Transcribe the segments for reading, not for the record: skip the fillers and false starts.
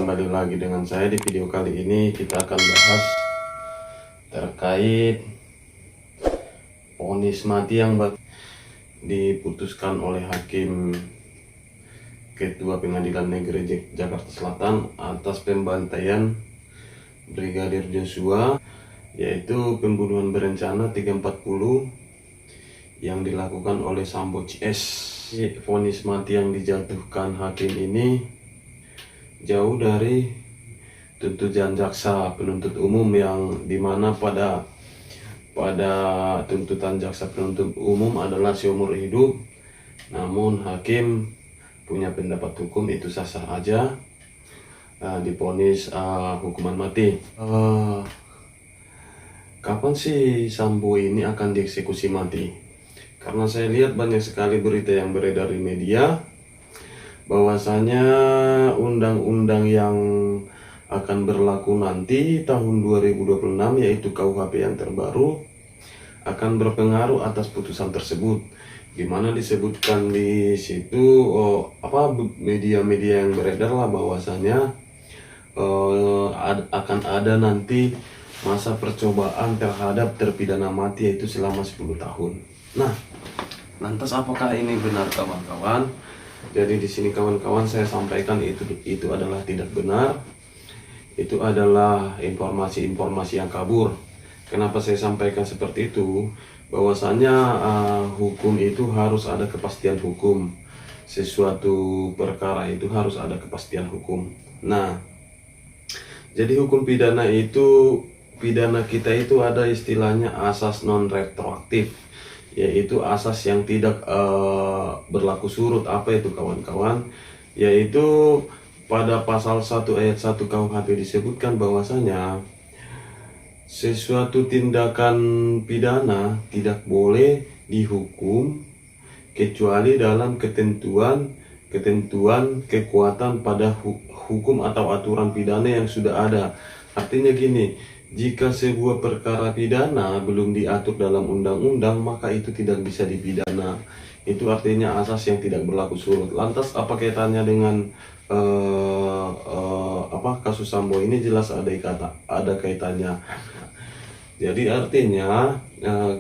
kembali lagi dengan saya. Di video kali ini kita akan bahas terkait vonis mati yang diputuskan oleh Hakim Ketua Pengadilan Negeri Jakarta Selatan atas pembantaian Brigadir Joshua, yaitu pembunuhan berencana 340 yang dilakukan oleh Sambo CS. Vonis mati yang dijatuhkan hakim ini jauh dari tuntutan jaksa penuntut umum, yang dimana pada tuntutan jaksa penuntut umum adalah seumur hidup, namun hakim punya pendapat hukum itu sah-sah aja, divonis hukuman mati. Kapan sih Sambo ini akan dieksekusi mati? Karena saya lihat banyak sekali berita yang beredar di media bahwasanya undang-undang yang akan berlaku nanti tahun 2026, yaitu KUHP yang terbaru, akan berpengaruh atas putusan tersebut. Dimana disebutkan di situ media-media yang beredar lah bahwasanya akan ada nanti masa percobaan terhadap terpidana mati, yaitu selama 10 tahun. Nah, lantas apakah ini benar, kawan-kawan? Jadi di sini kawan-kawan saya sampaikan itu adalah tidak benar. Itu adalah informasi-informasi yang kabur. Kenapa saya sampaikan seperti itu? Bahwasanya hukum itu harus ada kepastian hukum. Sesuatu perkara itu harus ada kepastian hukum. Nah, jadi hukum pidana kita itu ada istilahnya asas non retroaktif, yaitu asas yang tidak berlaku surut. Apa itu, kawan-kawan? Yaitu pada pasal 1 ayat 1 KUHP disebutkan bahwasanya sesuatu tindakan pidana tidak boleh dihukum kecuali dalam ketentuan kekuatan pada hukum atau aturan pidana yang sudah ada. Artinya gini, jika sebuah perkara pidana belum diatur dalam undang-undang, maka itu tidak bisa dipidana. Itu artinya asas yang tidak berlaku surut. Lantas apa kaitannya dengan kasus Sambo ini? Jelas ada kaitannya. Jadi artinya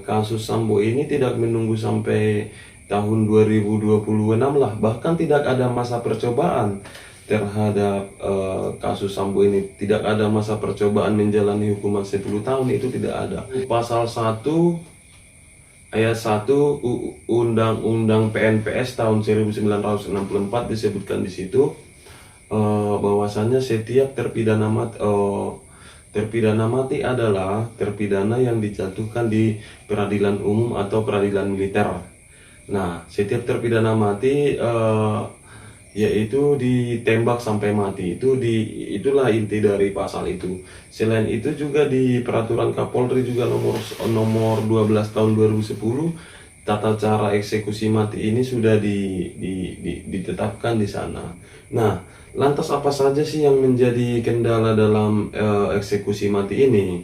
kasus Sambo ini tidak menunggu sampai tahun 2026 lah, bahkan tidak ada masa percobaan terhadap kasus Sambo ini. Tidak ada masa percobaan menjalani hukuman 10 tahun, itu tidak ada. Pasal 1 ayat 1 Undang-Undang PNPS tahun 1964 disebutkan di situ bahwasanya setiap terpidana mati adalah terpidana yang dijatuhkan di peradilan umum atau peradilan militer. Nah, setiap terpidana mati yaitu ditembak sampai mati. Itulah inti dari pasal itu. Selain itu juga di peraturan Kapolri juga nomor 12 tahun 2010, tata cara eksekusi mati ini sudah ditetapkan di sana. Nah, lantas apa saja sih yang menjadi kendala dalam eksekusi mati ini?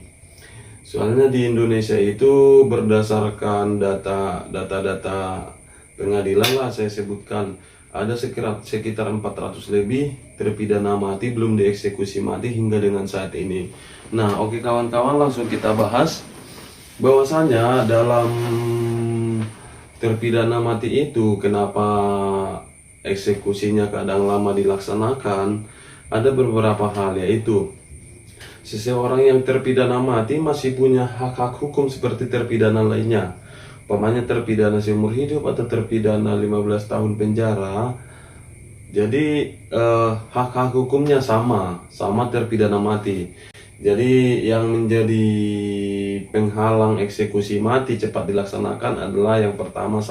Soalnya di Indonesia itu berdasarkan data pengadilan lah, saya sebutkan ada sekitar 400 lebih terpidana mati belum dieksekusi mati hingga dengan saat ini. Nah, oke kawan-kawan, langsung kita bahas bahwasanya dalam terpidana mati itu kenapa eksekusinya kadang lama dilaksanakan. Ada beberapa hal, yaitu seseorang yang terpidana mati masih punya hak-hak hukum seperti terpidana lainnya. Umpamanya terpidana seumur hidup atau terpidana 15 tahun penjara. Jadi hak-hak hukumnya sama terpidana mati. Jadi yang menjadi penghalang eksekusi mati cepat dilaksanakan adalah yang pertama,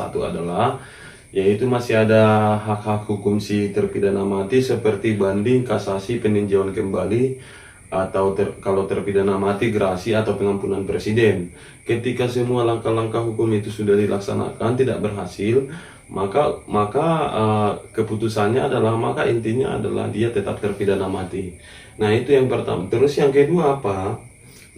yaitu masih ada hak-hak hukum si terpidana mati seperti banding, kasasi, peninjauan kembali, atau kalau terpidana mati gerasi atau pengampunan presiden. Ketika semua langkah-langkah hukum itu sudah dilaksanakan tidak berhasil, maka keputusannya adalah, maka intinya adalah dia tetap terpidana mati. Nah, itu yang pertama. Terus yang kedua apa?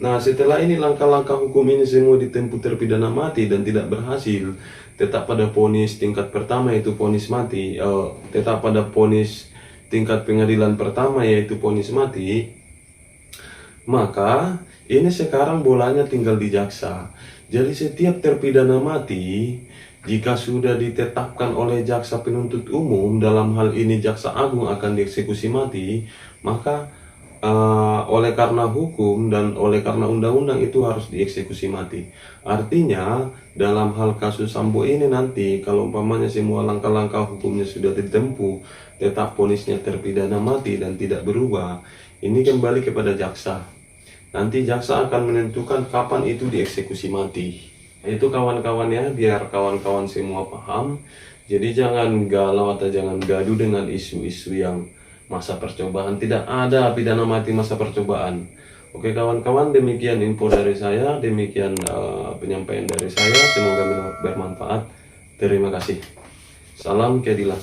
Nah, setelah ini langkah-langkah hukum ini semua ditempuh terpidana mati dan tidak berhasil, tetap pada vonis tingkat pertama, itu vonis mati, tetap pada vonis tingkat pengadilan pertama yaitu vonis mati, maka ini sekarang bolanya tinggal di jaksa. Jadi setiap terpidana mati, jika sudah ditetapkan oleh jaksa penuntut umum, dalam hal ini jaksa agung akan dieksekusi mati, maka oleh karena hukum dan oleh karena undang-undang itu harus dieksekusi mati. Artinya dalam hal kasus Sambo ini nanti, kalau umpamanya semua langkah-langkah hukumnya sudah ditempuh, tetap vonisnya terpidana mati dan tidak berubah, ini kembali kepada jaksa. Nanti jaksa akan menentukan kapan itu dieksekusi mati. Itu kawan-kawan ya, biar kawan-kawan semua paham. Jadi jangan galau atau jangan gaduh dengan isu-isu yang masa percobaan. Tidak ada pidana mati masa percobaan. Oke kawan-kawan, demikian info dari saya, demikian penyampaian dari saya. Semoga bermanfaat. Terima kasih. Salam keadilan.